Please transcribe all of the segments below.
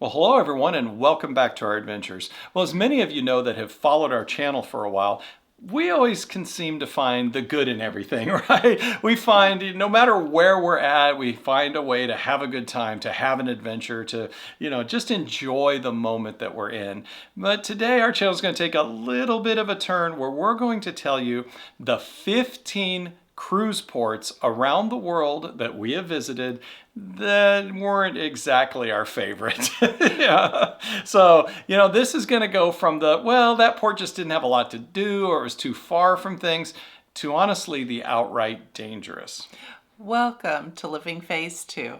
Well, hello everyone and welcome back to our adventures. Well, as many of you know that have followed our channel for a while, we always can seem to find the good in everything, right? We find no matter where we're at, we find a way to have a good time, to have an adventure, to, just enjoy the moment that we're in. But today our channel is going to take a little bit of a turn where we're going to tell you the 15 cruise ports around the world that we have visited that weren't exactly our favorite. Yeah. So, this is going to go from that port just didn't have a lot to do or it was too far from things to honestly the outright dangerous. Welcome to Living Phase 2.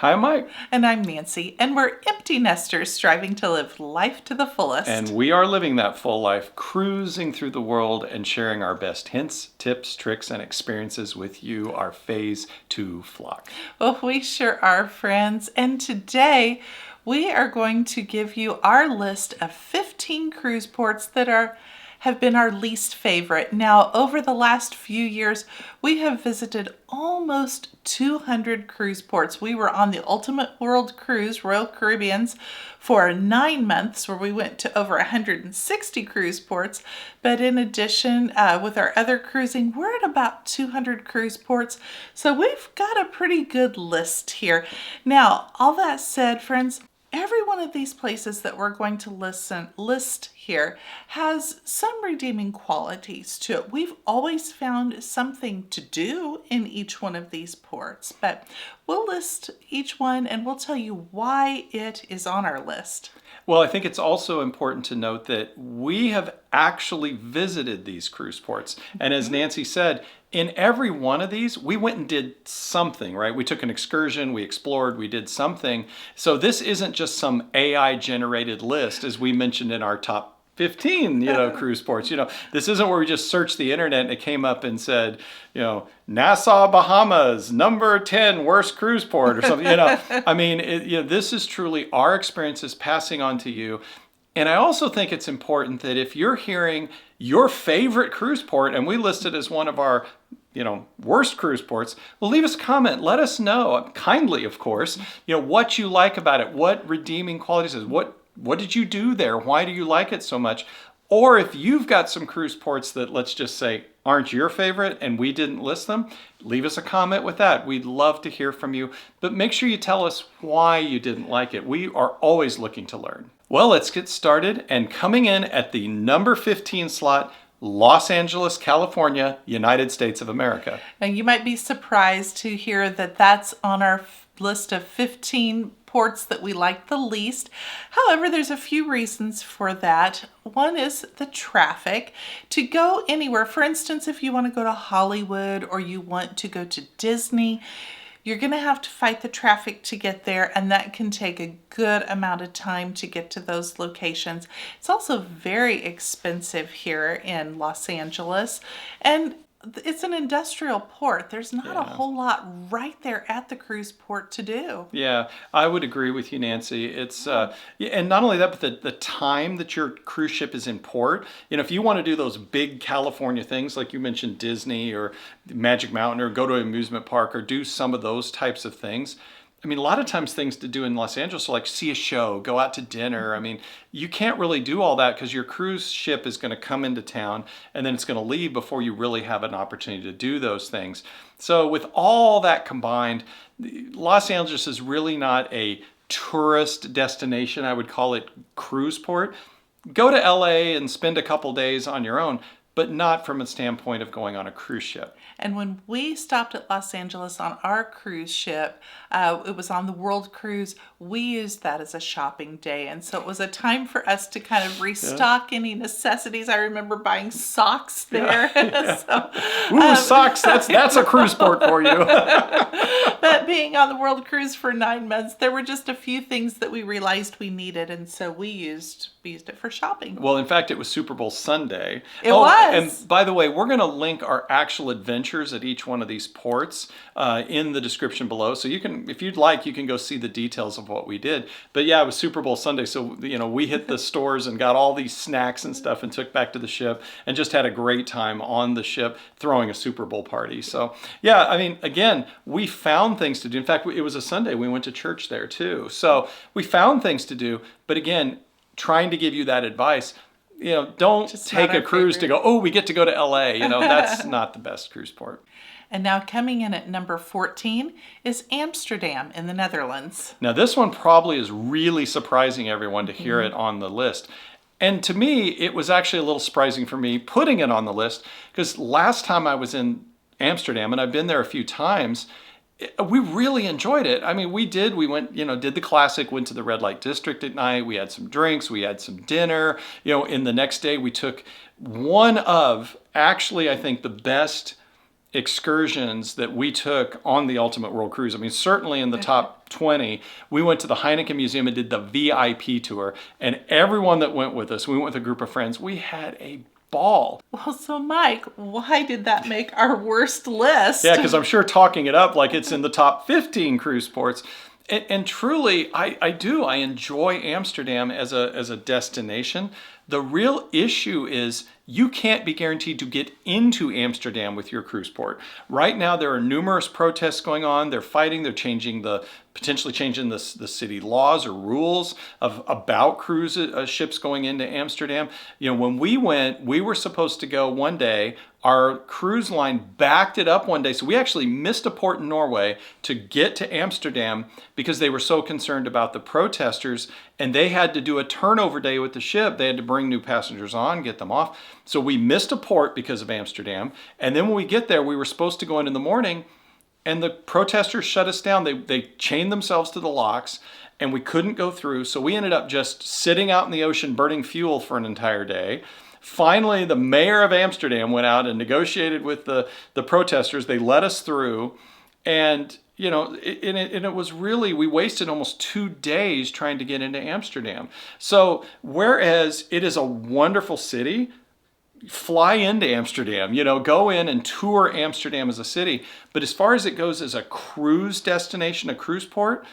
Hi, I'm Mike. And I'm Nancy, and we're empty nesters striving to live life to the fullest. And we are living that full life, cruising through the world and sharing our best hints, tips, tricks, and experiences with you, our Phase 2 flock. Well, we sure are, friends. And today we are going to give you our list of 15 cruise ports that have been our least favorite. Now, over the last few years, we have visited almost 200 cruise ports. We were on the Ultimate World Cruise, Royal Caribbean's, for 9 months, where we went to over 160 cruise ports. But in addition, with our other cruising, we're at about 200 cruise ports. So we've got a pretty good list here. Now, all that said, friends, every one of these places that we're going to list here has some redeeming qualities to it. We've always found something to do in each one of these ports, but we'll list each one and we'll tell you why it is on our list. Well, I think it's also important to note that we have actually visited these cruise ports. And as Nancy said, in every one of these, we went and did something, right? We took an excursion, we explored, we did something. So this isn't just some AI-generated list, as we mentioned in our top 15, cruise ports. This isn't where we just searched the internet and it came up and said, Nassau, Bahamas, number 10 worst cruise port or something. I mean, this is truly our experiences passing on to you. And I also think it's important that if you're hearing your favorite cruise port, and we listed as one of our worst cruise ports, well, leave us a comment. Let us know, kindly, of course, what you like about it, what redeeming qualities is, what did you do there? Why do you like it so much? Or if you've got some cruise ports that, let's just say, aren't your favorite and we didn't list them, leave us a comment with that. We'd love to hear from you, but make sure you tell us why you didn't like it. We are always looking to learn. Well, let's get started. And coming in at the number 15 slot, Los Angeles, California, United States of America. Now, you might be surprised to hear that that's on our list of 15 ports that we like the least. However, there's a few reasons for that. One is the traffic. To go anywhere, for instance, if you want to go to Hollywood or you want to go to Disney, you're going to have to fight the traffic to get there, and that can take a good amount of time to get to those locations. It's also very expensive here in Los Angeles, and it's an industrial port. There's not a whole lot right there at the cruise port to do. Yeah, I would agree with you, Nancy. It's and not only that, but the time that your cruise ship is in port. If you want to do those big California things, like you mentioned, Disney or Magic Mountain, or go to an amusement park, or do some of those types of things. I mean, a lot of times things to do in Los Angeles are like see a show, go out to dinner. I mean, you can't really do all that because your cruise ship is going to come into town and then it's going to leave before you really have an opportunity to do those things. So with all that combined, Los Angeles is really not a tourist destination. I would call it cruise port. Go to LA and spend a couple days on your own, but not from a standpoint of going on a cruise ship. And when we stopped at Los Angeles on our cruise ship, it was on the World Cruise, we used that as a shopping day. And so it was a time for us to kind of restock any necessities. I remember buying socks there. Ooh, socks, that's a cruise port for you. But being on the World Cruise for 9 months, there were just a few things that we realized we needed. And so we used it for shopping. Well, in fact, it was Super Bowl Sunday. It was. Yes. And by the way, we're going to link our actual adventures at each one of these ports in the description below. So you can, if you'd like, you can go see the details of what we did. But yeah, it was Super Bowl Sunday. So, we hit the stores and got all these snacks and stuff and took back to the ship and just had a great time on the ship throwing a Super Bowl party. So yeah, I mean, again, we found things to do. In fact, it was a Sunday. We went to church there too. So we found things to do. But again, trying to give you that advice, don't Just take not a our cruise favorite. to go, oh, we get to go to LA. That's not the best cruise port. And now coming in at number 14 is Amsterdam in the Netherlands. Now, this one probably is really surprising everyone to hear it on the list. And to me, it was actually a little surprising for me putting it on the list because last time I was in Amsterdam, and I've been there a few times, we really enjoyed it. I mean, we went, did the classic, went to the red light district at night. We had some drinks, we had some dinner. In the next day, we took one of, actually, I think the best excursions that we took on the Ultimate World Cruise. I mean, certainly in the top 20, we went to the Heineken Museum and did the VIP tour. And everyone that went with us, we went with a group of friends, we had a ball. Well, so Mike, why did that make our worst list? Yeah, because I'm sure talking it up like it's in the top 15 cruise ports. And truly, I enjoy Amsterdam as a destination. The real issue is you can't be guaranteed to get into Amsterdam with your cruise port. Right now, there are numerous protests going on. They're fighting. They're potentially changing the city laws or rules about cruise ships going into Amsterdam. When we went, we were supposed to go one day. Our cruise line backed it up one day. So we actually missed a port in Norway to get to Amsterdam because they were so concerned about the protesters, and they had to do a turnover day with the ship. They had to bring new passengers on, get them off. So we missed a port because of Amsterdam. And then when we get there, we were supposed to go in the morning, and the protesters shut us down. They chained themselves to the locks, and we couldn't go through. So we ended up just sitting out in the ocean burning fuel for an entire day. Finally, the mayor of Amsterdam went out and negotiated with the protesters. They let us through. And, it was really, we wasted almost 2 days trying to get into Amsterdam. So whereas it is a wonderful city, fly into Amsterdam, go in and tour Amsterdam as a city. But as far as it goes as a cruise destination, a cruise port,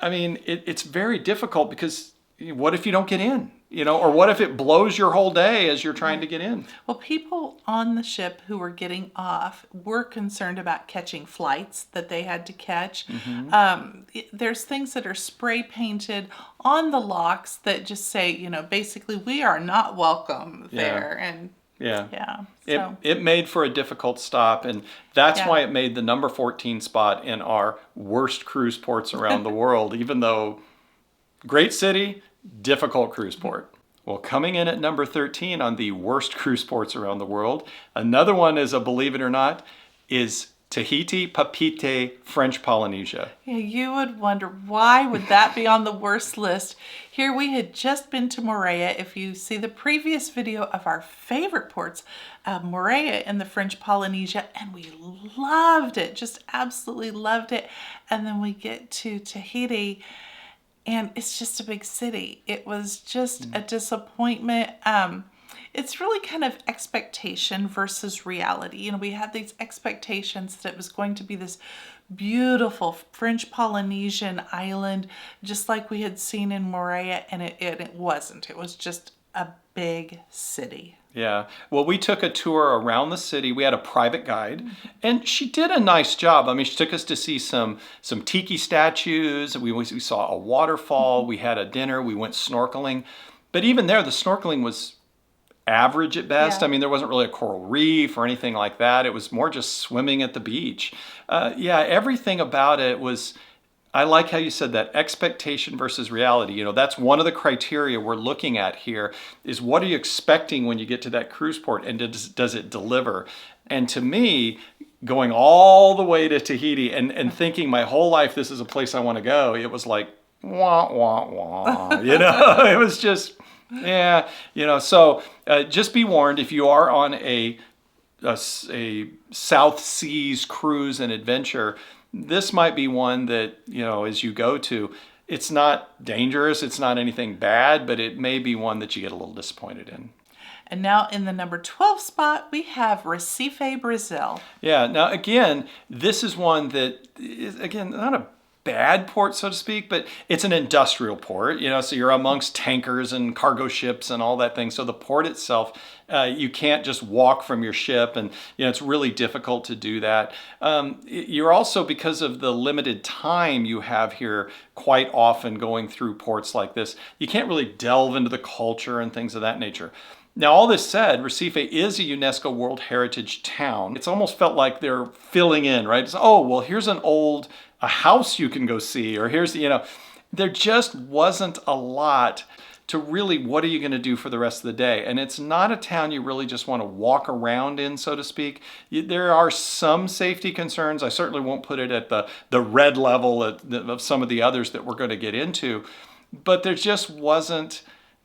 I mean, it's very difficult because what if you don't get in? Or what if it blows your whole day as you're trying to get in? Well, people on the ship who were getting off were concerned about catching flights that they had to catch. There's things that are spray painted on the locks that just say, basically, we are not welcome there. And yeah. So. It made for a difficult stop, and that's why it made the number 14 spot in our worst cruise ports around the world, even though great city, difficult cruise port. Well, coming in at number 13 on the worst cruise ports around the world, another one is believe it or not, is Tahiti, Papeete, French Polynesia. Yeah, you would wonder why would that be on the worst list. Here we had just been to Morea. If you see the previous video of our favorite ports, Morea in the French Polynesia, and we loved it, just absolutely loved it. And then we get to Tahiti, and it's just a big city. It was just a disappointment. It's really kind of expectation versus reality. We had these expectations that it was going to be this beautiful French Polynesian island, just like we had seen in Morea, and it wasn't. It was just a big city. Yeah. Well, we took a tour around the city. We had a private guide, and she did a nice job. I mean, she took us to see some tiki statues. We saw a waterfall. We had a dinner. We went snorkeling. But even there, the snorkeling was average at best. Yeah. I mean, there wasn't really a coral reef or anything like that. It was more just swimming at the beach. Everything about it was... I like how you said that, expectation versus reality. That's one of the criteria we're looking at here is what are you expecting when you get to that cruise port, and does it deliver? And to me, going all the way to Tahiti and thinking my whole life this is a place I want to go, it was like, wah, wah, wah. It was just, so just be warned, if you are on a South Seas cruise and adventure, this might be one that, as you go to, it's not dangerous, it's not anything bad, but it may be one that you get a little disappointed in. And now in the number 12 spot, we have Recife, Brazil. Yeah, now again, this is one that is, again, not a bad port, so to speak, but it's an industrial port, so you're amongst tankers and cargo ships and all that thing. So the port itself, you can't just walk from your ship, and it's really difficult to do that. You're also, because of the limited time you have here, quite often going through ports like this, you can't really delve into the culture and things of that nature. Now, all this said, Recife is a UNESCO World Heritage town. It's almost felt like they're filling in, right? It's, oh, well, here's a house you can go see, or here's, there just wasn't a lot to really, what are you going to do for the rest of the day? And it's not a town you really just want to walk around in, so to speak. There are some safety concerns. I certainly won't put it at the red level of some of the others that we're going to get into, but there just wasn't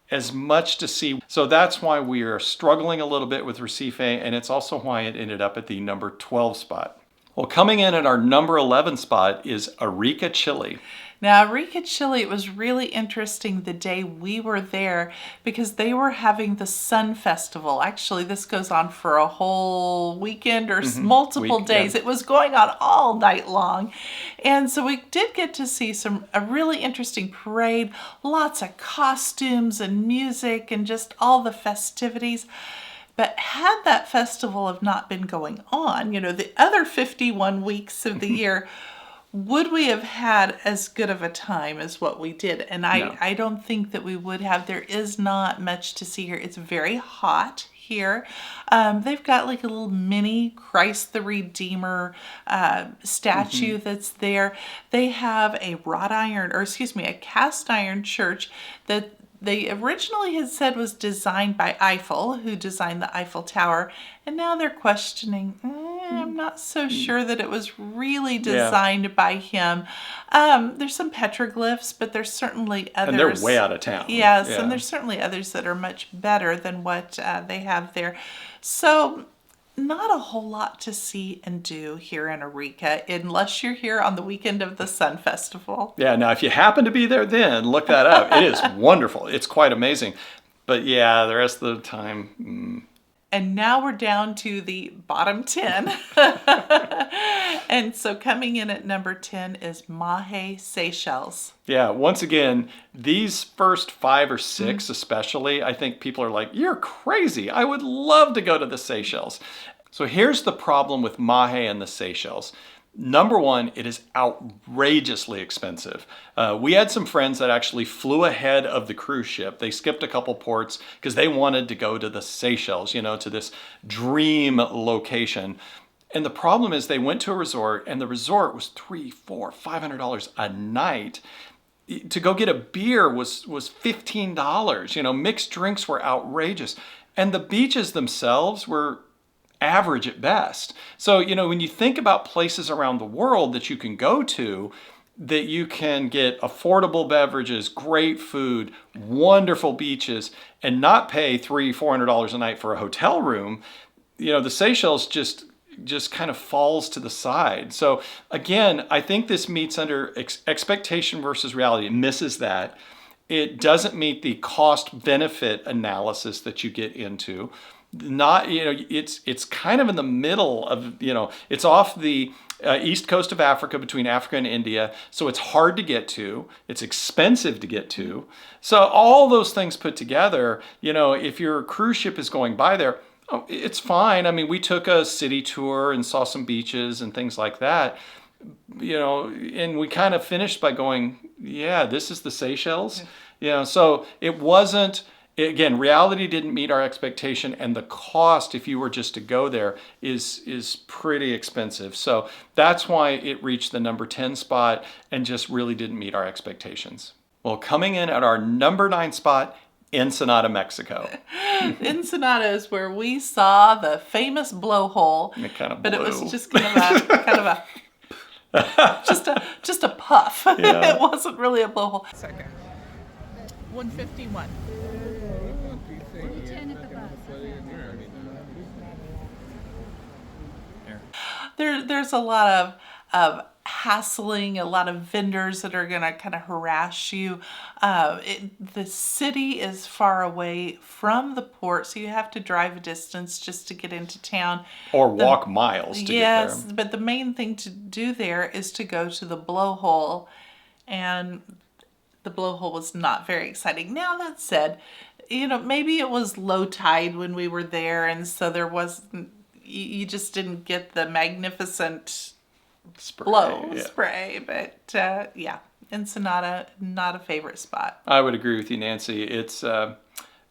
as much to see. So that's why we are struggling a little bit with Recife, and it's also why it ended up at the number 12 spot. Well, coming in at our number 11 spot is Arica, Chile. Now, Arica, Chile, it was really interesting the day we were there because they were having the Sun Festival. Actually, this goes on for a whole weekend or multiple days. Yeah. It was going on all night long. And so we did get to see a really interesting parade, lots of costumes and music and just all the festivities. But had that festival have not been going on, the other 51 weeks of the year, would we have had as good of a time as what we did? And No. I don't think that we would have. There is not much to see here. It's very hot here. They've got like a little mini Christ the Redeemer statue that's there. They have a a cast iron church that they originally had said was designed by Eiffel, who designed the Eiffel Tower, and now they're questioning, I'm not so sure that it was really designed by him. There's some petroglyphs, but there's certainly others. And they're way out of town. Yes, and there's certainly others that are much better than what they have there. So not a whole lot to see and do here in Arica, unless you're here on the weekend of the Sun Festival. Yeah, now if you happen to be there then, look that up. It is wonderful. It's quite amazing. But yeah, the rest of the time... And now we're down to the bottom 10. And so coming in at number 10 is Mahe, Seychelles. Yeah, once again, these first 5 or 6 especially, I think people are like, you're crazy. I would love to go to the Seychelles. So here's the problem with Mahe and the Seychelles. Number one, it is outrageously expensive. We had some friends that actually flew ahead of the cruise ship. They skipped a couple ports because they wanted to go to the Seychelles, to this dream location. And the problem is they went to a resort, and the resort was $300, $400, $500 a night. To go get a beer was $15. Mixed drinks were outrageous. And the beaches themselves were average at best. So, when you think about places around the world that you can go to, that you can get affordable beverages, great food, wonderful beaches, and not pay $300, $400 a night for a hotel room, the Seychelles just kind of falls to the side. So again, I think this meets under expectation versus reality. It misses that. It doesn't meet the cost benefit analysis that you get into. It's kind of in the middle of, it's off the east coast of Africa, between Africa and India. So it's hard to get to. It's expensive to get to. So all those things put together, if your cruise ship is going by there, it's fine. I mean, we took a city tour and saw some beaches and things like that, and we kind of finished by going, yeah, this is the Seychelles. So it wasn't, again, reality didn't meet our expectation, and the cost, if you were just to go there, is pretty expensive. So that's why it reached the number 10 spot and just really didn't meet our expectations. Well, coming in at our number 9 spot, Ensenada, Mexico. Ensenada is where we saw the famous blowhole, but it was just kind of a just a puff. Yeah. It wasn't really a blowhole. Okay. 151. There's a lot of hassling, a lot of vendors that are going to kind of harass you. The city is far away from the port, so you have to drive a distance just to get into town. Or walk miles to get there. Yes, but the main thing to do there is to go to the blowhole, and the blowhole was not very exciting. Now, that said, maybe it was low tide when we were there, and so there wasn't, you just didn't get the magnificent spray. But yeah, Ensenada, not a favorite spot. I would agree with you, Nancy. It's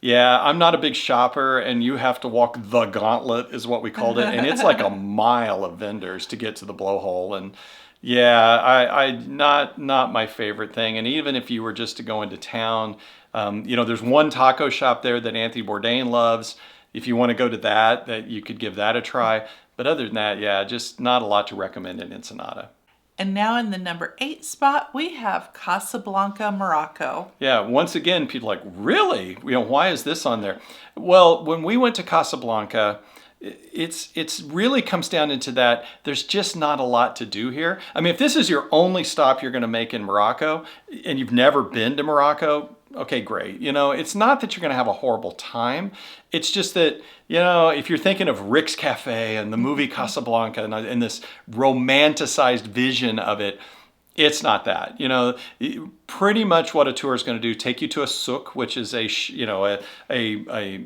yeah, I'm not a big shopper, and you have to walk the gauntlet, is what we called it, and it's like a mile of vendors to get to the blowhole. And yeah, I not my favorite thing. And even if you were just to go into town, there's one taco shop there that Anthony Bourdain loves. If you want to go to that you could give that a try. But other than that, yeah, just not a lot to recommend in Ensenada. And now in the number 8 spot, we have Casablanca, Morocco. Yeah, once again, people are like, really? Why is this on there? Well, when we went to Casablanca, it's really comes down into that there's just not a lot to do here. I mean, if this is your only stop you're going to make in Morocco and you've never been to Morocco, okay, great. It's not that you're going to have a horrible time. It's just that, if you're thinking of Rick's Cafe and the movie Casablanca and this romanticized vision of it, it's not that. Pretty much what a tour is going to do, take you to a souk, which is a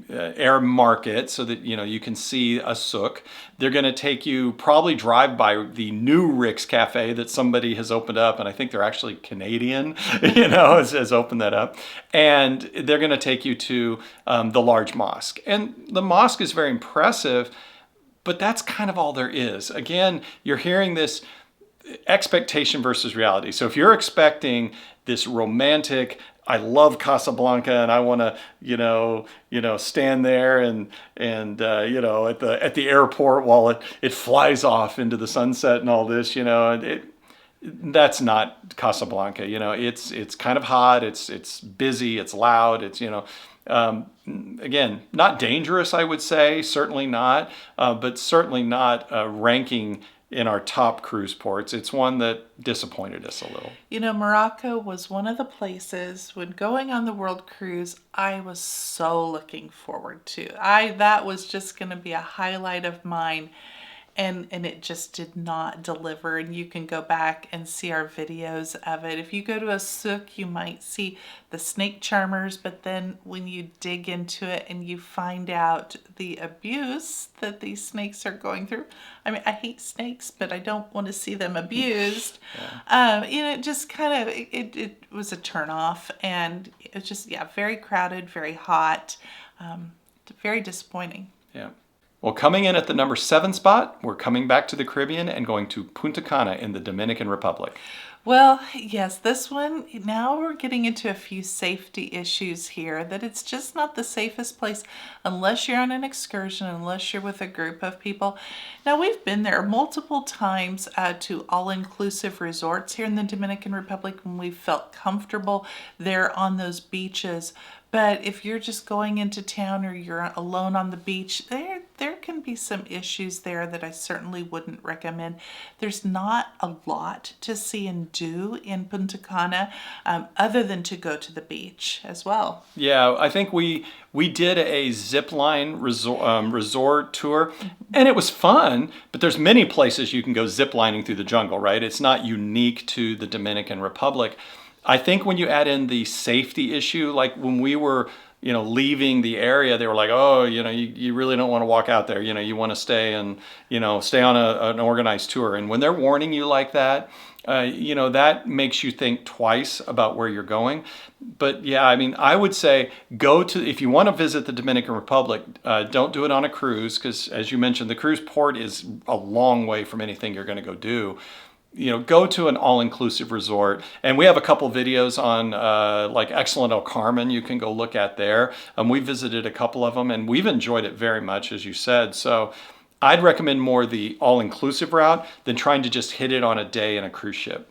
Arab market, so that you can see a souk. They're going to take you, probably drive by the new Rick's Cafe that somebody has opened up, and I think they're actually Canadian, has opened that up. And they're going to take you to the large mosque, and the mosque is very impressive, but that's kind of all there is. Again, you're hearing this expectation versus reality. So if you're expecting this romantic, I love Casablanca and I want to, stand there and at the airport while it flies off into the sunset and all this, that's not Casablanca. It's kind of hot. It's busy. It's loud. It's again, not dangerous, I would say. Certainly not, but certainly not ranking in our top cruise ports. It's one that disappointed us a little. Morocco was one of the places when going on the world cruise I was so looking forward to. That was just going to be a highlight of mine. And it just did not deliver. And you can go back and see our videos of it. If you go to a souk, you might see the snake charmers, but then when you dig into it and you find out the abuse that these snakes are going through. I mean, I hate snakes, but I don't want to see them abused. Yeah. It just kind of, it was a turnoff, and it's just, very crowded, very hot, very disappointing. Yeah. Well, coming in at the number 7 spot, we're coming back to the Caribbean and going to Punta Cana in the Dominican Republic. Well, yes, this one, now we're getting into a few safety issues here, that it's just not the safest place unless you're on an excursion, unless you're with a group of people. Now, we've been there multiple times to all-inclusive resorts here in the Dominican Republic when we felt comfortable there on those beaches. But if you're just going into town or you're alone on the beach, there can be some issues there that I certainly wouldn't recommend. There's not a lot to see and do in Punta Cana other than to go to the beach as well. Yeah, I think we did a zip line resort tour, and it was fun, but there's many places you can go zip lining through the jungle, right? It's not unique to the Dominican Republic. I think when you add in the safety issue, like when we were, leaving the area, they were like, oh, you really don't want to walk out there. You want to stay and, stay on an organized tour. And when they're warning you like that, that makes you think twice about where you're going. But yeah, I mean, I would say if you want to visit the Dominican Republic, don't do it on a cruise, because as you mentioned, the cruise port is a long way from anything you're going to go do. Go to an all-inclusive resort. And we have a couple videos on like Excellent El Carmen you can go look at there. We visited a couple of them and we've enjoyed it very much, as you said. So I'd recommend more the all-inclusive route than trying to just hit it on a day in a cruise ship.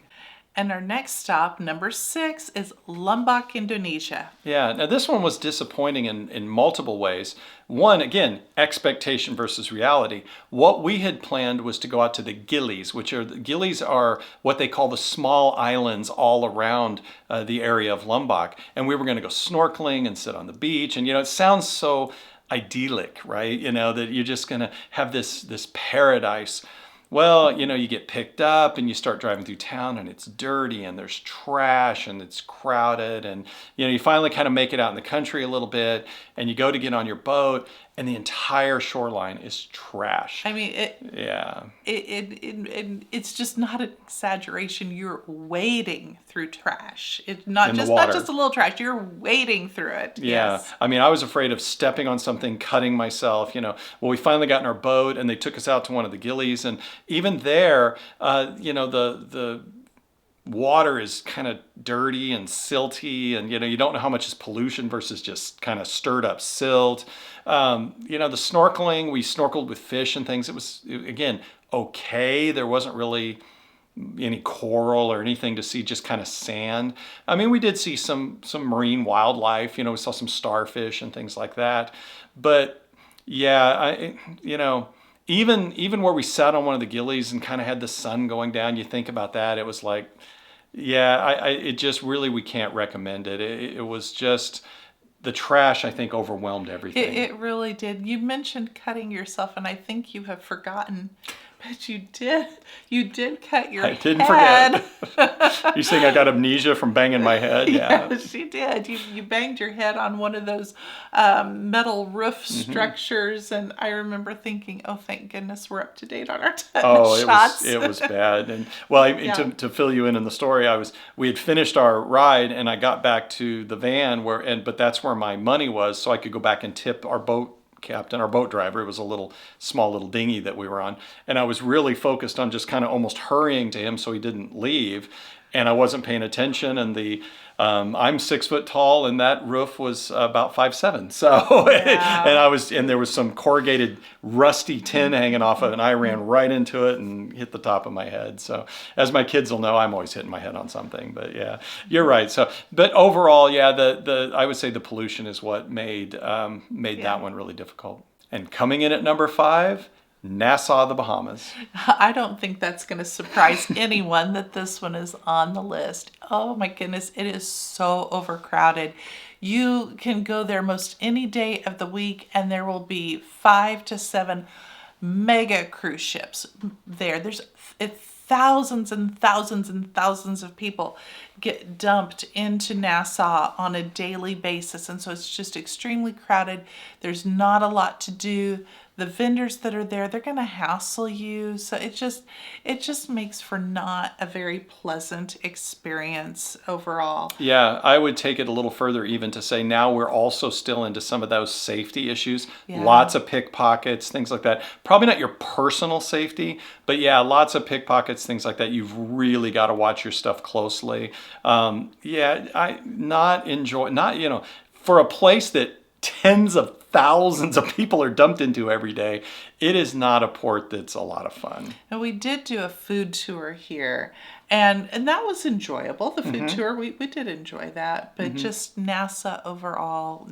And our next stop, number 6, is Lombok, Indonesia. Yeah, now this one was disappointing in multiple ways. One, again, expectation versus reality. What we had planned was to go out to the Gillies, the Gillies are what they call the small islands all around the area of Lombok. And we were going to go snorkeling and sit on the beach. And, it sounds so idyllic, right? That you're just going to have this paradise. Well, you get picked up and you start driving through town and it's dirty and there's trash and it's crowded and, you finally kind of make it out in the country a little bit and you go to get on your boat and the entire shoreline is trash. I mean, yeah. It's just not an exaggeration. You're wading through trash. It's not just a little trash. You're wading through it. Yeah. Yes. I mean, I was afraid of stepping on something, cutting myself. Well, we finally got in our boat and they took us out to one of the Gillies, and even there, the water is kind of dirty and silty, and you don't know how much is pollution versus just kind of stirred up silt. The snorkeling, we snorkeled with fish and things. It was, again, okay. There wasn't really any coral or anything to see, just kind of sand. I mean, we did see some marine wildlife. We saw some starfish and things like that. But yeah, even where we sat on one of the Gillies and kind of had the sun going down, you think about that, it was like, yeah, it just really, we can't recommend it. It was just, the trash, I think, overwhelmed everything. It really did. You mentioned cutting yourself, and I think you have forgotten, but you did cut your head. I didn't forget. You saying I got amnesia from banging my head? Yeah. Yes, you did. You banged your head on one of those metal roof structures, and I remember thinking, "Oh, thank goodness we're up to date on our tetanus shots." it was bad. And well, to fill you in the story, we had finished our ride, and I got back to the van but that's where my money was, so I could go back and tip our boat captain, our boat driver. It was a small little dinghy that we were on, and I was really focused on just kind of almost hurrying to him so he didn't leave, and I wasn't paying attention. And I'm 6 foot tall, and that roof was about 5'7". So, and there was some corrugated rusty tin hanging off of it, and I ran right into it and hit the top of my head. So, as my kids will know, I'm always hitting my head on something. But yeah, you're right. So, but overall, yeah, I would say the pollution is what made that one really difficult. And coming in at number 5. Nassau, the Bahamas. I don't think that's going to surprise anyone that this one is on the list. Oh my goodness, it is so overcrowded. You can go there most any day of the week and there will be 5 to 7 mega cruise ships there. There's thousands and thousands and thousands of people get dumped into Nassau on a daily basis, and so it's just extremely crowded. There's not a lot to do. The vendors that are there, they're going to hassle you. So it just makes for not a very pleasant experience overall. Yeah, I would take it a little further even to say now we're also still into some of those safety issues. Yeah. Lots of pickpockets, things like that. Probably not your personal safety, but yeah, lots of pickpockets, things like that. You've really got to watch your stuff closely. For a place that tens of thousands of people are dumped into every day, it is not a port that's a lot of fun. And we did do a food tour here, and that was enjoyable. The food tour, we did enjoy that, but just Nassau overall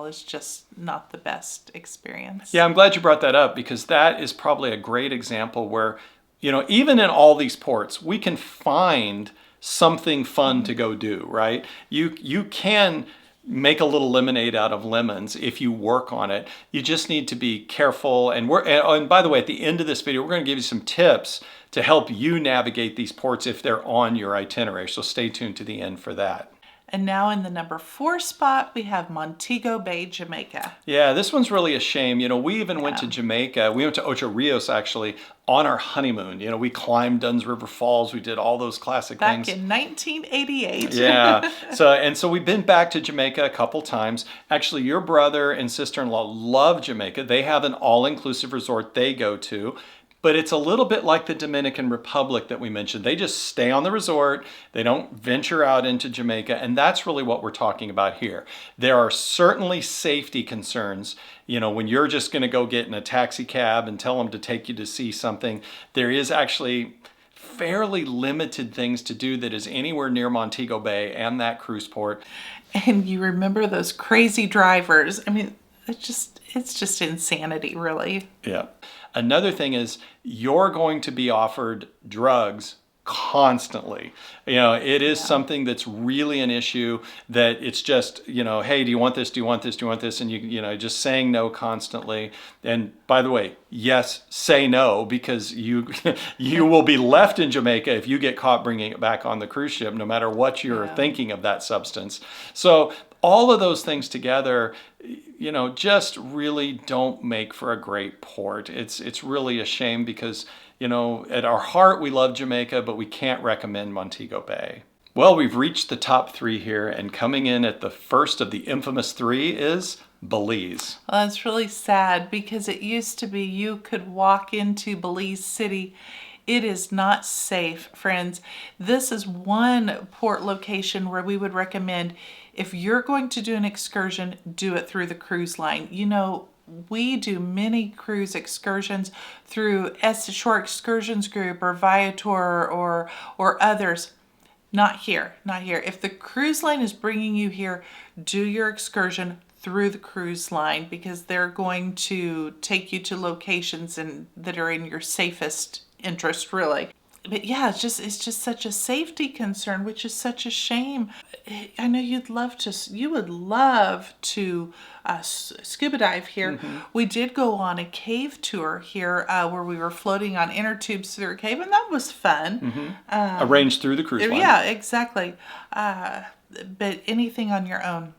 is just not the best experience. Yeah, I'm glad you brought that up, because that is probably a great example where, even in all these ports, we can find something fun to go do, right? You can make a little lemonade out of lemons if you work on it. You just need to be careful. And by the way, at the end of this video, we're going to give you some tips to help you navigate these ports if they're on your itinerary. So stay tuned to the end for that. And now in the number 4 spot, we have Montego Bay, Jamaica. Yeah, this one's really a shame. We even went to Jamaica. We went to Ocho Rios, actually, on our honeymoon. We climbed Dunn's River Falls. We did all those classic things. Back in 1988. Yeah. So we've been back to Jamaica a couple times. Actually, your brother and sister-in-law love Jamaica. They have an all-inclusive resort they go to. But it's a little bit like the Dominican Republic that we mentioned. They just stay on the resort. They don't venture out into Jamaica. And that's really what we're talking about here. There are certainly safety concerns. When you're just going to go get in a taxi cab and tell them to take you to see something, there is actually fairly limited things to do that is anywhere near Montego Bay and that cruise port. And you remember those crazy drivers. I mean, it's just insanity, really. Yeah. Another thing is you're going to be offered drugs constantly. It is something that's really an issue, that it's just, hey, do you want this? Do you want this? Do you want this? And just saying no constantly. And by the way, yes, say no, because you will be left in Jamaica if you get caught bringing it back on the cruise ship, no matter what you're thinking of that substance. So all of those things together, just really don't make for a great port. It's really a shame because, at our heart, we love Jamaica, but we can't recommend Montego Bay. Well, we've reached the top 3 here, and coming in at the first of the infamous 3 is Belize. Well, it's really sad because it used to be you could walk into Belize City. It is not safe, friends. This is one port location where we would recommend, if you're going to do an excursion, do it through the cruise line. We do many cruise excursions through Shore Excursions Group or Viator or others. Not here. If the cruise line is bringing you here, do your excursion through the cruise line, because they're going to take you to locations that are in your safest interest, really. But yeah, it's just such a safety concern, which is such a shame. I know you would love to scuba dive here. Mm-hmm. We did go on a cave tour here where we were floating on inner tubes through a cave, and that was fun. Mm-hmm. Arranged through the cruise line. Yeah, exactly. But anything on your own,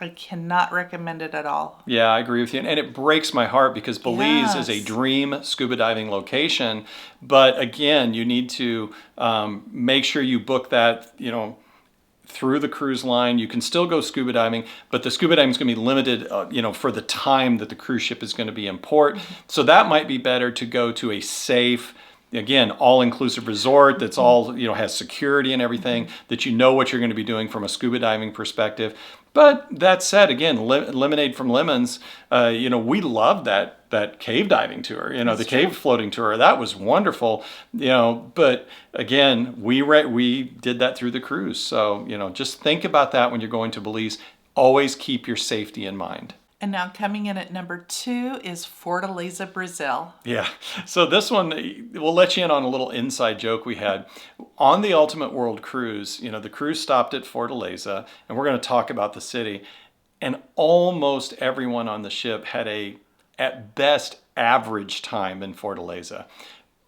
I cannot recommend it at all. Yeah, I agree with you. And it breaks my heart because Belize is a dream scuba diving location. But again, you need to make sure you book that, through the cruise line. You can still go scuba diving, but the scuba diving is going to be limited, for the time that the cruise ship is going to be in port. So that might be better to go to a safe, again, all-inclusive resort that's all, has security and everything, that what you're going to be doing from a scuba diving perspective. But that said, again, lemonade from lemons, we loved that cave diving tour, the cave floating tour. That was wonderful, but again, we did that through the cruise. So, just think about that when you're going to Belize. Always keep your safety in mind. And now coming in at number 2 is Fortaleza, Brazil. Yeah. So this one, we'll let you in on a little inside joke we had. On the Ultimate World Cruise, the cruise stopped at Fortaleza, and we're going to talk about the city. And almost everyone on the ship had at best, average time in Fortaleza.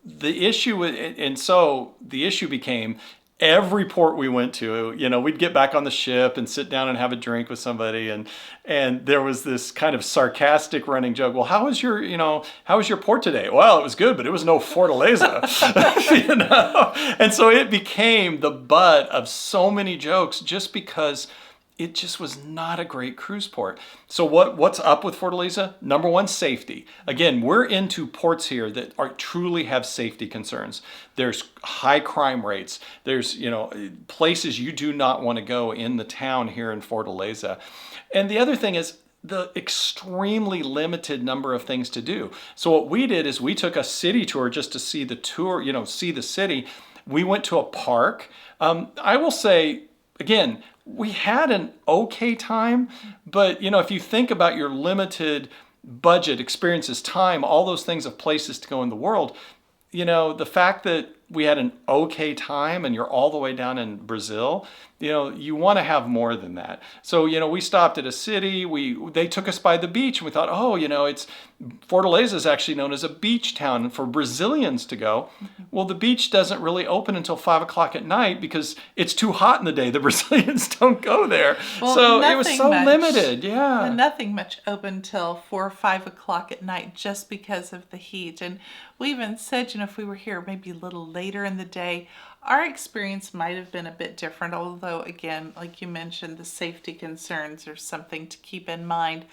The issue became, every port we went to, we'd get back on the ship and sit down and have a drink with somebody, and there was this kind of sarcastic running joke. Well, how was your port today? Well, it was good, but it was no Fortaleza, And so it became the butt of so many jokes just because it just was not a great cruise port. So what's up with Fortaleza? Number 1, safety. Again, we're into ports here that truly have safety concerns. There's high crime rates. There's, places you do not want to go in the town here in Fortaleza. And the other thing is the extremely limited number of things to do. So what we did is we took a city tour just to see the tour, see the city. We went to a park. I will say, again, we had an okay time, but if you think about your limited budget, experiences, time, all those things of places to go in the world, the fact that we had an okay time and you're all the way down in Brazil, you want to have more than that. So, we stopped at a city, they took us by the beach, and we thought, Fortaleza is actually known as a beach town for Brazilians to go. Well, the beach doesn't really open until 5 o'clock at night because it's too hot in the day. The Brazilians don't go there. Well, so it was so limited. Yeah. Nothing much open till 4 or 5 o'clock at night just because of the heat. And we even said, if we were here maybe a little later in the day, our experience might have been a bit different, although, again, like you mentioned, the safety concerns are something to keep in mind.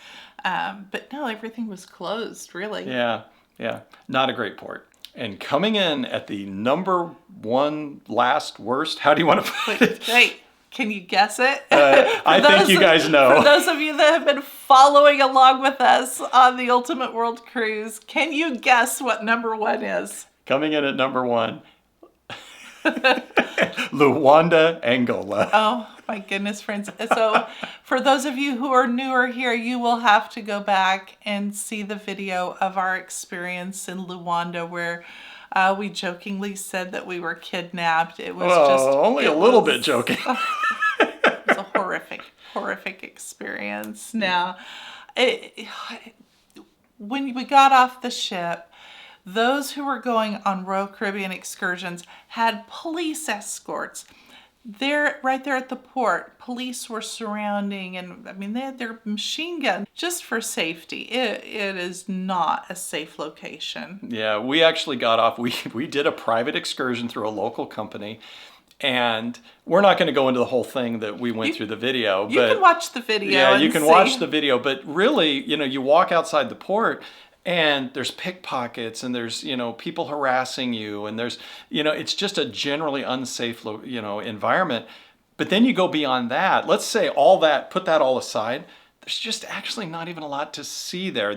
But no, everything was closed, really. Yeah. Not a great port. And coming in at the number 1 last worst, how do you want to put it? Wait, can you guess it? I think you guys know. For those of you that have been following along with us on the Ultimate World Cruise, can you guess what number 1 is? Coming in at number 1, Luanda, Angola. Oh my goodness, friends. So for those of you who are newer here, you will have to go back and see the video of our experience in Luanda where we jokingly said that we were kidnapped. It was Only a little bit joking. It was a horrific experience. Now, when we got off the ship, those who were going on Royal Caribbean excursions had police escorts. Right there at the port, police were surrounding, and I mean, they had their machine gun just for safety. It is not a safe location. Yeah, we actually got off. We did a private excursion through a local company. And we're not going to go into the whole thing that we went through the video. You can watch the video. Yeah, you can watch the video. But really, you walk outside the port and there's pickpockets and there's, people harassing you. And there's, it's just a generally unsafe, environment. But then you go beyond that. Let's say put that all aside. There's just actually not even a lot to see there.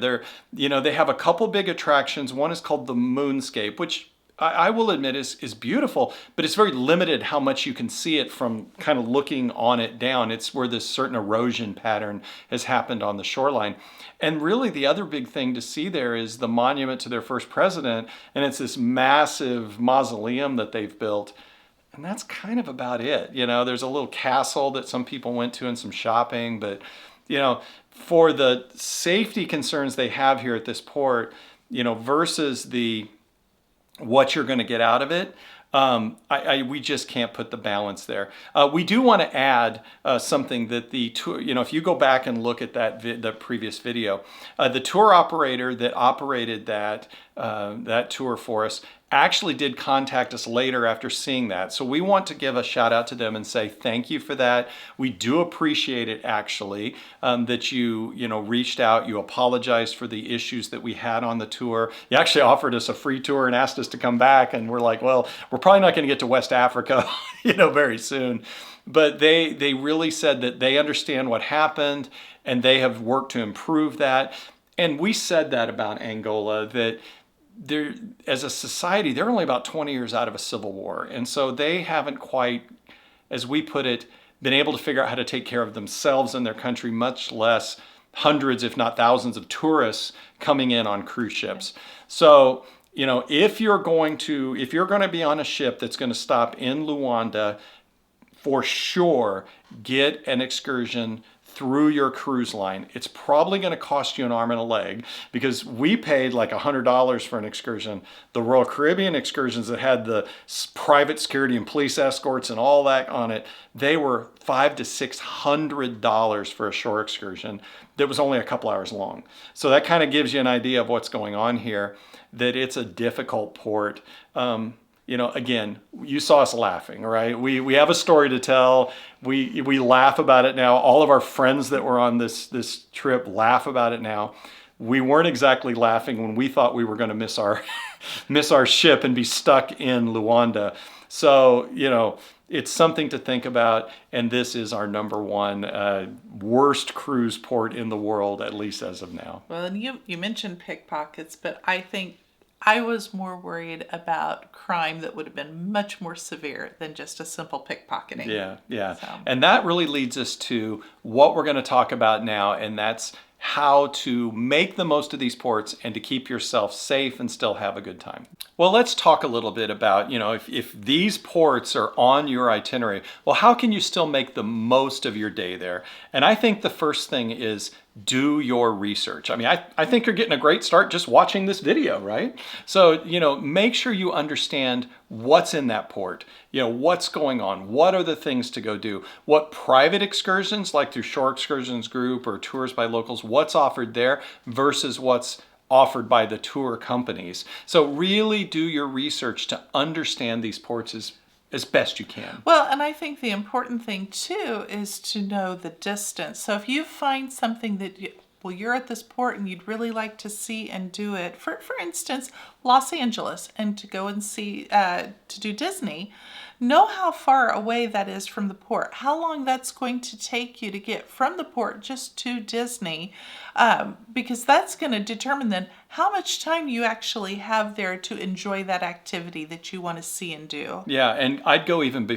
They have a couple big attractions. One is called the Moonscape, which I will admit is beautiful, but it's very limited how much you can see it from kind of looking on it down. It's where this certain erosion pattern has happened on the shoreline. And really the other big thing to see there is the monument to their first president, and it's this massive mausoleum that they've built. And that's kind of about it. There's a little castle that some people went to and some shopping, but for the safety concerns they have here at this port, versus what you're going to get out of it, we just can't put the balance there. We do want to add something that the tour, if you go back and look at the previous video, the tour operator that operated that tour for us actually did contact us later after seeing that. So we want to give a shout out to them and say thank you for that. We do appreciate it actually, that you reached out, you apologized for the issues that we had on the tour. You actually offered us a free tour and asked us to come back, and we're like, well, we're probably not going to get to West Africa, very soon. But they really said that they understand what happened and they have worked to improve that. And we said that about Angola, that as a society, they're only about 20 years out of a civil war. And so they haven't quite, as we put it, been able to figure out how to take care of themselves and their country, much less hundreds, if not thousands of tourists coming in on cruise ships. So, if you're going to be on a ship that's going to stop in Luanda, for sure, get an excursion through your cruise line. It's probably going to cost you an arm and a leg, because we paid like $100 for an excursion. The Royal Caribbean excursions that had the private security and police escorts and all that on it, they were $500 to $600 for a shore excursion that was only a couple hours long. So that kind of gives you an idea of what's going on here, that it's a difficult port. Again, you saw us laughing, right? We have a story to tell. We laugh about it now. All of our friends that were on this trip laugh about it now. We weren't exactly laughing when we thought we were going to miss our ship and be stuck in Luanda. So, it's something to think about. And this is our number one worst cruise port in the world, at least as of now. Well, and you mentioned pickpockets, but I think I was more worried about crime that would have been much more severe than just a simple pickpocketing. Yeah. So. And that really leads us to what we're going to talk about now, and that's how to make the most of these ports and to keep yourself safe and still have a good time. Well, let's talk a little bit about, if these ports are on your itinerary, well, how can you still make the most of your day there? And I think the first thing is do your research. I mean, I think you're getting a great start just watching this video, right? So, make sure you understand what's in that port, what's going on, what are the things to go do, what private excursions, like through Shore Excursions Group or tours by locals, what's offered there versus what's offered by the tour companies. So really do your research to understand these ports as best you can. Well, and I think the important thing too is to know the distance. So if you find something that well, you're at this port and you'd really like to see and do it. For instance, Los Angeles, and to go and see, to do Disney. Know how far away that is from the port, how long that's going to take you to get from the port just to Disney, because that's going to determine then how much time you actually have there to enjoy that activity that you want to see and do. Yeah, and I'd go even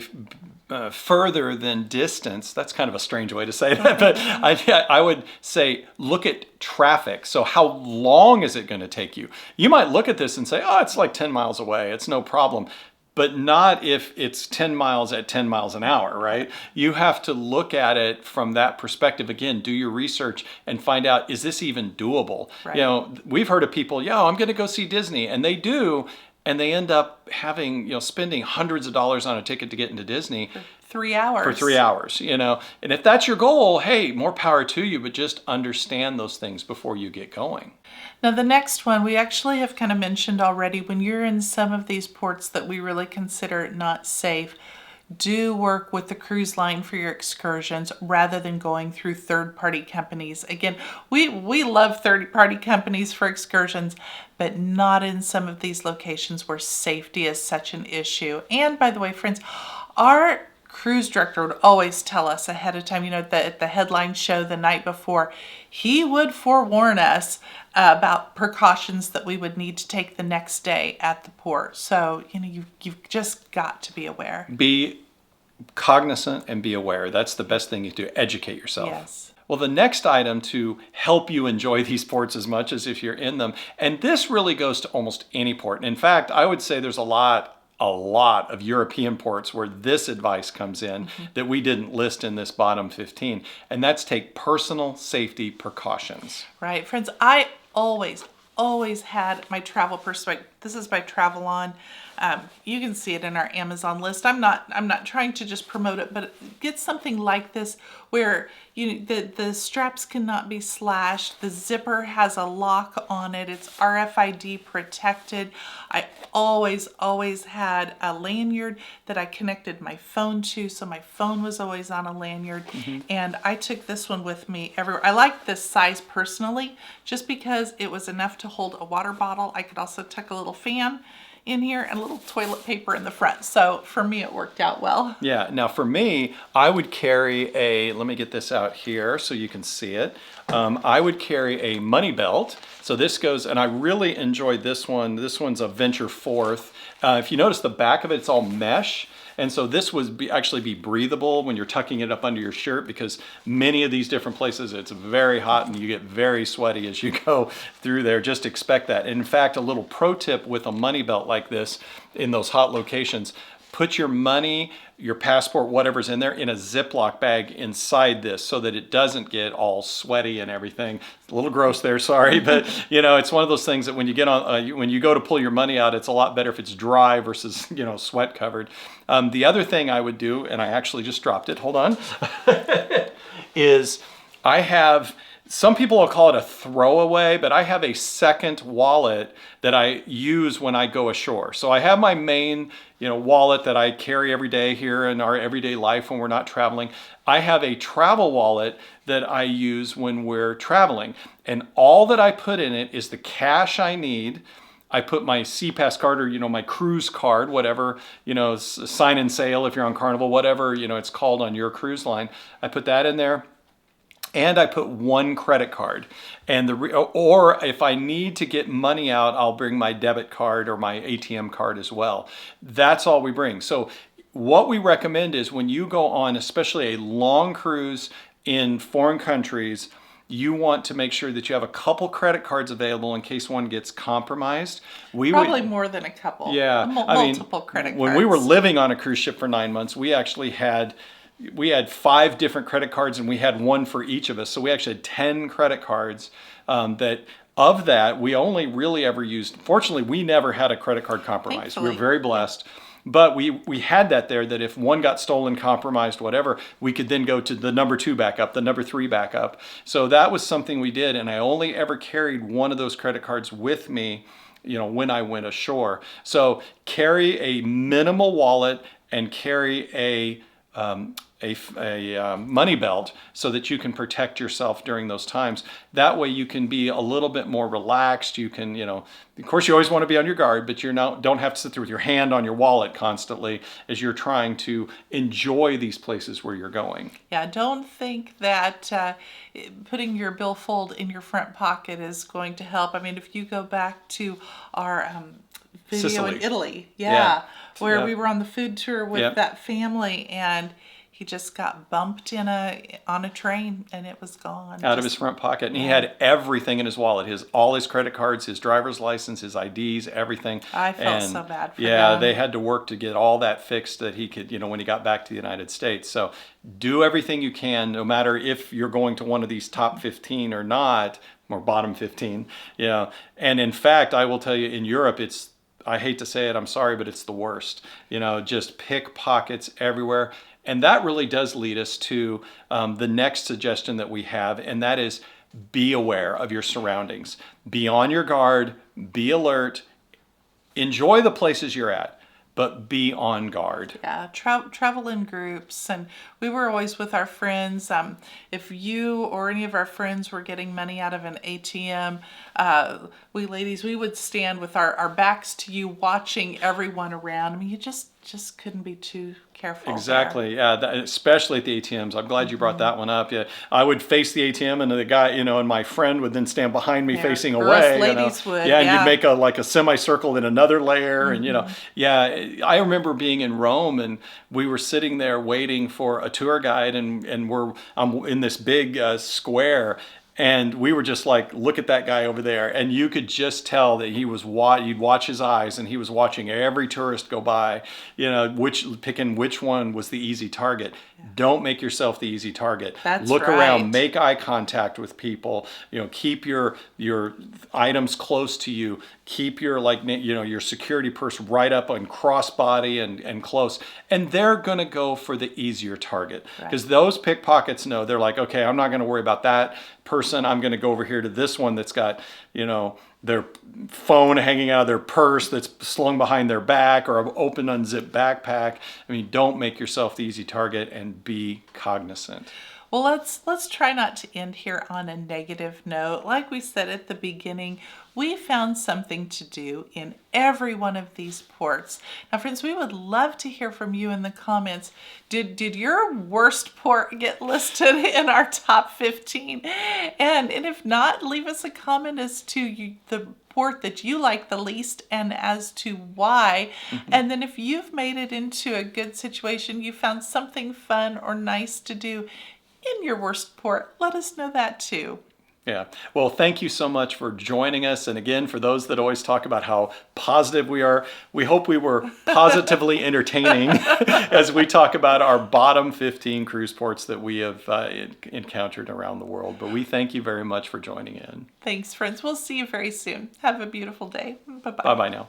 further than distance. That's kind of a strange way to say that, but I would say look at traffic. So how long is it going to take you? You might look at this and say, oh, it's like 10 miles away. It's no problem. But not if it's 10 miles at 10 miles an hour, right? You have to look at it from that perspective. Again, do your research and find out, is this even doable? Right. You know, we've heard of people, I'm going to go see Disney, and they do, and they end up having, spending hundreds of dollars on a ticket to get into Disney. 3 hours. For 3 hours, And if that's your goal, hey, more power to you, but just understand those things before you get going. Now the next one we actually have kind of mentioned already. When you're in some of these ports that we really consider not safe, do work with the cruise line for your excursions rather than going through third-party companies. Again, we love third-party companies for excursions, but not in some of these locations where safety is such an issue. And by the way, friends, our cruise director would always tell us ahead of time, at the headline show the night before, he would forewarn us about precautions that we would need to take the next day at the port. So, you've just got to be aware. Be cognizant and be aware. That's the best thing you do. Educate yourself. Yes. Well, the next item to help you enjoy these ports as much as if you're in them, and this really goes to almost any port. And in fact, I would say there's a lot of European ports where this advice comes in that we didn't list in this bottom 15, and that's take personal safety precautions. Right, friends, I always had my travel purse. This is my Travel On. You can see it in our Amazon list. I'm not trying to just promote it, but get something like this where the straps cannot be slashed. The zipper has a lock on it. It's RFID protected. I always had a lanyard that I connected my phone to, so my phone was always on a lanyard. And I took this one with me everywhere. I like this size personally, just because it was enough to hold a water bottle. I could also tuck a little fan in here and a little toilet paper in the front. So for me, it worked out well. Yeah. Now for me, I would carry let me get this out here so you can see it. I would carry a money belt. So this goes, and I really enjoyed this one. This one's a Venture Forth. If you notice the back of it, it's all mesh. And so this would actually be breathable when you're tucking it up under your shirt, because many of these different places, it's very hot and you get very sweaty as you go through there. Just expect that. And in fact, a little pro tip with a money belt like this in those hot locations, put your money, your passport, whatever's in there, in a Ziploc bag inside this so that it doesn't get all sweaty and everything. It's a little gross there, sorry, but it's one of those things that when you get on, when you go to pull your money out, it's a lot better if it's dry versus, sweat covered. The other thing I would do, and I actually just dropped it, hold on, is I have, some people will call it a throwaway, but I have a second wallet that I use when I go ashore. So I have my main, wallet that I carry every day here in our everyday life when we're not traveling. I have a travel wallet that I use when we're traveling. And all that I put in it is the cash I need. I put my SeaPass card or, my cruise card, whatever, sign and sail if you're on Carnival, whatever, it's called on your cruise line. I put that in there. And I put one credit card, and or if I need to get money out, I'll bring my debit card or my ATM card as well. That's all we bring. So what we recommend is when you go on, especially a long cruise in foreign countries, you want to make sure that you have a couple credit cards available in case one gets compromised. Probably more than a couple. Yeah. Multiple credit cards. When we were living on a cruise ship for 9 months, we actually had 5 different credit cards, and we had one for each of us. So we actually had 10 credit cards that we only really ever used. Fortunately, we never had a credit card compromise. Thankfully. We were very blessed. But we had that there, that if one got stolen, compromised, whatever, we could then go to the number 2 backup, the number 3 backup. So that was something we did. And I only ever carried one of those credit cards with me, when I went ashore. So carry a minimal wallet and carry a a money belt so that you can protect yourself during those times. That way you can be a little bit more relaxed. You can, of course you always want to be on your guard, but don't have to sit there with your hand on your wallet constantly as you're trying to enjoy these places where you're going. Yeah, don't think that putting your billfold in your front pocket is going to help. I mean, if you go back to our video Sicily. in Italy, Yeah. we were on the food tour with that family, and he just got bumped on a train, and it was gone. Out of his front pocket. And he had everything in his wallet, all his credit cards, his driver's license, his IDs, everything. I felt so bad for Yeah, him. they had to work to get all that fixed that he could, when he got back to the United States. So do everything you can, no matter if you're going to one of these top 15 or not, or bottom 15. And in fact, I will tell you, in Europe, I hate to say it, I'm sorry, but it's the worst. Just pickpockets everywhere. And that really does lead us to the next suggestion that we have, and that is be aware of your surroundings. Be on your guard, be alert, enjoy the places you're at, but be on guard. Yeah, travel in groups, and we were always with our friends. If you or any of our friends were getting money out of an ATM, we ladies, we would stand with our backs to you, watching everyone around. I mean, you just couldn't be too careful. Exactly. Yeah, especially at the ATMs. I'm glad you brought that one up. Yeah, I would face the ATM, and the guy, and my friend would then stand behind me facing away. Us ladies would. Yeah, and you'd make a semicircle in another layer, and I remember being in Rome, and we were sitting there waiting for a tour guide, and I'm in this big square. And we were just like, look at that guy over there. And you could just tell that you'd watch his eyes, and he was watching every tourist go by, picking which one was the easy target. Yeah. Don't make yourself the easy target. Look around, make eye contact with people, keep your items close to you. Keep your your security purse right up on crossbody and close. And they're going to go for the easier target, because those pickpockets know, they're like, okay, I'm not going to worry about that person. I'm going to go over here to this one that's got, their phone hanging out of their purse that's slung behind their back, or an open unzipped backpack. I mean, don't make yourself the easy target, and be cognizant. Well, let's try not to end here on a negative note. Like we said at the beginning, we found something to do in every one of these ports. Now, friends, we would love to hear from you in the comments. Did your worst port get listed in our top 15? And if not, leave us a comment as to the port that you like the least and as to why. And then if you've made it into a good situation, you found something fun or nice to do in your worst port, let us know that too. Yeah. Well, thank you so much for joining us. And again, for those that always talk about how positive we are, we hope we were positively entertaining as we talk about our bottom 15 cruise ports that we have encountered around the world. But we thank you very much for joining in. Thanks, friends. We'll see you very soon. Have a beautiful day. Bye-bye. Bye-bye now.